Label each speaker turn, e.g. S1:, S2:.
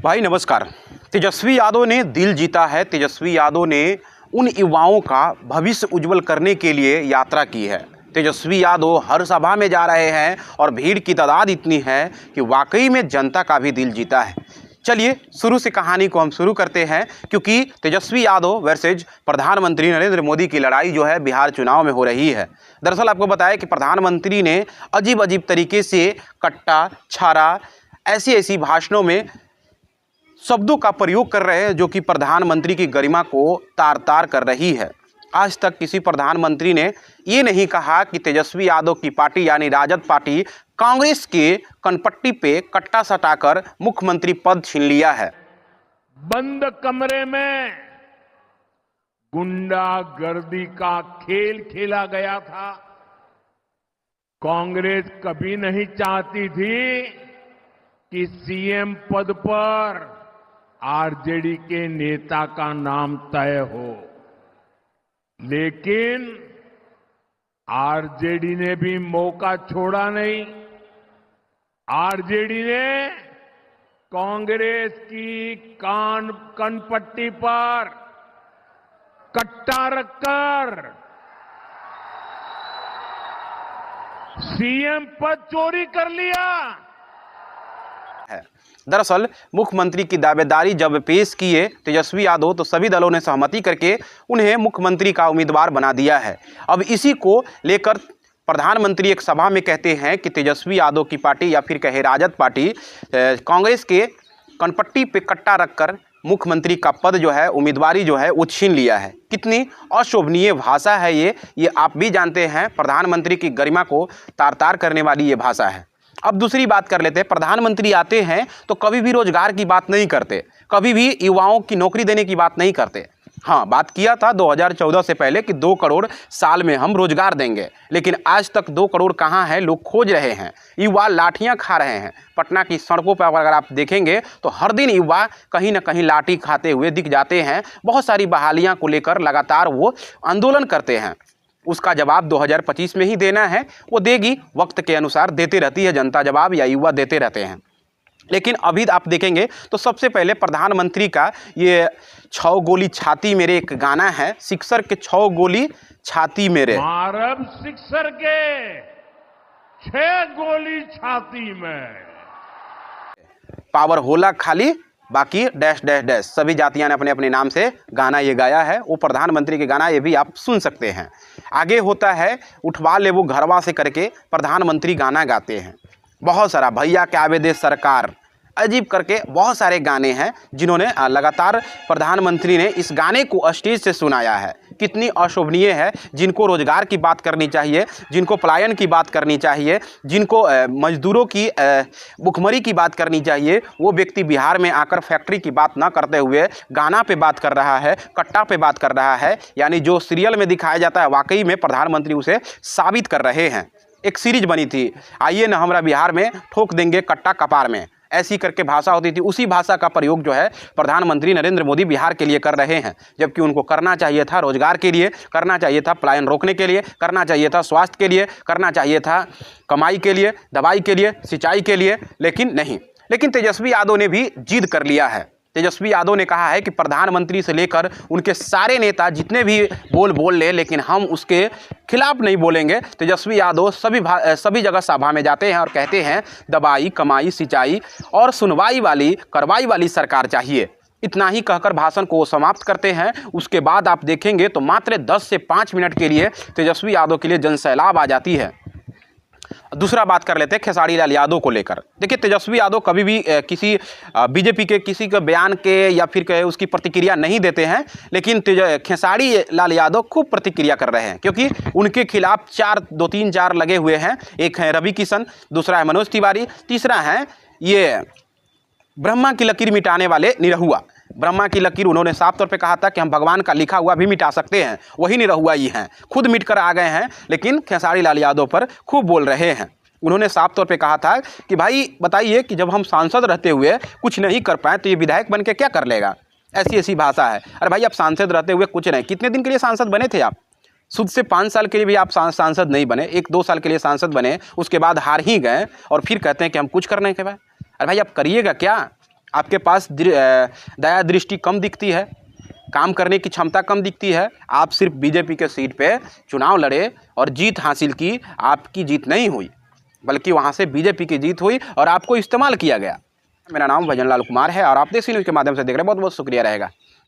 S1: भाई नमस्कार। तेजस्वी यादव ने दिल जीता है। तेजस्वी यादव ने उन युवाओं का भविष्य उज्जवल करने के लिए यात्रा की है। तेजस्वी यादव हर सभा में जा रहे हैं और भीड़ की तादाद इतनी है कि वाकई में जनता का भी दिल जीता है। चलिए शुरू से कहानी को हम शुरू करते हैं, क्योंकि तेजस्वी यादव वर्सेज प्रधानमंत्री नरेंद्र मोदी की लड़ाई जो है बिहार चुनाव में हो रही है। दरअसल आपको बताया कि प्रधानमंत्री ने अजीब अजीब तरीके से कट्टा, छारा, ऐसी भाषणों में शब्दों का प्रयोग कर रहे हैं जो कि प्रधानमंत्री की गरिमा को तार तार कर रही है। आज तक किसी प्रधानमंत्री ने ये नहीं कहा कि तेजस्वी यादव की पार्टी यानी राजद पार्टी कांग्रेस के कनपट्टी पे कट्टा सटाकर मुख्यमंत्री पद छीन लिया है।
S2: बंद कमरे में गुंडागर्दी का खेल खेला गया था। कांग्रेस कभी नहीं चाहती थी कि सीएम पद पर आरजेडी के नेता का नाम तय हो, लेकिन आरजेडी ने भी मौका छोड़ा नहीं। आरजेडी ने कांग्रेस की कनपट्टी पर कट्टा रखकर सीएम पद चोरी कर लिया
S1: है। दरअसल मुख्यमंत्री की दावेदारी जब पेश किए तेजस्वी यादव तो सभी दलों ने सहमति करके उन्हें मुख्यमंत्री का उम्मीदवार बना दिया है। अब इसी को लेकर प्रधानमंत्री एक सभा में कहते हैं कि तेजस्वी यादव की पार्टी या फिर कहे राजद पार्टी कांग्रेस के कनपट्टी पे कट्टा रखकर मुख्यमंत्री का पद जो है, उम्मीदवारी जो है वो छीन लिया है। कितनी अशोभनीय भाषा है ये आप भी जानते हैं। प्रधानमंत्री की गरिमा को तार तार करने वाली ये भाषा है। अब दूसरी बात कर लेते हैं। प्रधानमंत्री आते हैं तो कभी भी रोजगार की बात नहीं करते, कभी भी युवाओं की नौकरी देने की बात नहीं करते। हाँ, बात किया था 2014 से पहले कि 2 करोड़ साल में हम रोजगार देंगे, लेकिन आज तक 2 करोड़ कहाँ है, लोग खोज रहे हैं। युवा लाठियाँ खा रहे हैं। पटना की सड़कों पर अगर आप देखेंगे तो हर दिन युवा कहीं ना कहीं लाठी खाते हुए दिख जाते हैं। बहुत सारी बहालियाँ को लेकर लगातार वो आंदोलन करते हैं। उसका जवाब 2025 में ही देना है, वो देगी, वक्त के अनुसार देते रहती है जनता जवाब या युवा देते रहते हैं। लेकिन अभी आप देखेंगे तो सबसे पहले प्रधानमंत्री का ये 6 गोली छाती मेरे एक गाना है, सिक्सर के 6 गोली छाती मेरे,
S2: मारब सिक्सर के 6 गोली छाती में,
S1: पावर होला खाली बाकी डैश डैश डैश। सभी जातियां ने अपने अपने नाम से गाना ये गाया है। वो प्रधानमंत्री के गाना ये भी आप सुन सकते हैं। आगे होता है उठवा ले वो घरवा से करके प्रधानमंत्री गाना गाते हैं। बहुत सारा भैया क्या आवेदे सरकार, अजीब करके बहुत सारे गाने हैं जिन्होंने लगातार प्रधानमंत्री ने इस गाने को स्टेज से सुनाया है। कितनी अशोभनीय है। जिनको रोजगार की बात करनी चाहिए, जिनको पलायन की बात करनी चाहिए, जिनको मजदूरों की भुखमरी की बात करनी चाहिए, वो व्यक्ति बिहार में आकर फैक्ट्री की बात ना करते हुए गाना पे बात कर रहा है, कट्टा पे बात कर रहा है। यानी जो सीरियल में दिखाया जाता है वाकई में प्रधानमंत्री उसे साबित कर रहे हैं। एक सीरीज बनी थी, आइए ना हमरा बिहार में ठोक देंगे कट्टा कपार में, ऐसी करके भाषा होती थी। उसी भाषा का प्रयोग जो है प्रधानमंत्री नरेंद्र मोदी बिहार के लिए कर रहे हैं, जबकि उनको करना चाहिए था रोजगार के लिए, करना चाहिए था पलायन रोकने के लिए, करना चाहिए था स्वास्थ्य के लिए, करना चाहिए था कमाई के लिए, दवाई के लिए, सिंचाई के लिए, लेकिन नहीं। लेकिन तेजस्वी यादव ने भी जिद कर लिया है। तेजस्वी यादव ने कहा है कि प्रधानमंत्री से लेकर उनके सारे नेता जितने भी बोल ले, लेकिन हम उसके खिलाफ नहीं बोलेंगे। तेजस्वी यादव सभी जगह सभा में जाते हैं और कहते हैं दवाई, कमाई, सिंचाई और सुनवाई वाली, कार्रवाई वाली सरकार चाहिए। इतना ही कहकर भाषण को समाप्त करते हैं। उसके बाद आप देखेंगे तो मात्र 10 से 5 मिनट के लिए तेजस्वी यादव के लिए जनसैलाब आ जाती है। दूसरा बात कर लेते हैं खेसारी लाल यादव को लेकर। देखिए, तेजस्वी यादव कभी भी किसी बीजेपी के किसी के बयान के या फिर उसकी प्रतिक्रिया नहीं देते हैं, लेकिन खेसारी लाल यादव खूब प्रतिक्रिया कर रहे हैं, क्योंकि उनके खिलाफ 2 3 4 लगे हुए हैं। एक है रवि किशन, दूसरा है मनोज तिवारी, तीसरा है ये ब्रह्मा की लकीर मिटाने वाले निरहुआ। ब्रह्मा की लकीर उन्होंने साफ तौर पे कहा था कि हम भगवान का लिखा हुआ भी मिटा सकते हैं, वही निरहुआ ही हैं, खुद मिट कर आ गए हैं, लेकिन खेसारी लाल यादव पर खूब बोल रहे हैं। उन्होंने साफ तौर पे कहा था कि भाई बताइए कि जब हम सांसद रहते हुए कुछ नहीं कर पाए तो ये विधायक बन के क्या कर लेगा। ऐसी भाषा है। अरे भाई, आप सांसद रहते हुए कुछ नहीं, कितने दिन के लिए सांसद बने थे आप? सुध से 5 साल के लिए भी आप सांसद नहीं बने, 1-2 साल के लिए सांसद बने, उसके बाद हार ही गए और फिर कहते हैं कि हम कुछ करने के बाद। अरे भाई, आप करिएगा क्या? आपके पास दया दृष्टि कम दिखती है, काम करने की क्षमता कम दिखती है, आप सिर्फ बीजेपी के सीट पे चुनाव लड़े और जीत हासिल की, आपकी जीत नहीं हुई बल्कि वहाँ से बीजेपी की जीत हुई और आपको इस्तेमाल किया गया। मेरा नाम भजन लाल कुमार है और आप देसी न्यूज़ के माध्यम से देख रहे हैं। बहुत बहुत शुक्रिया रहेगा।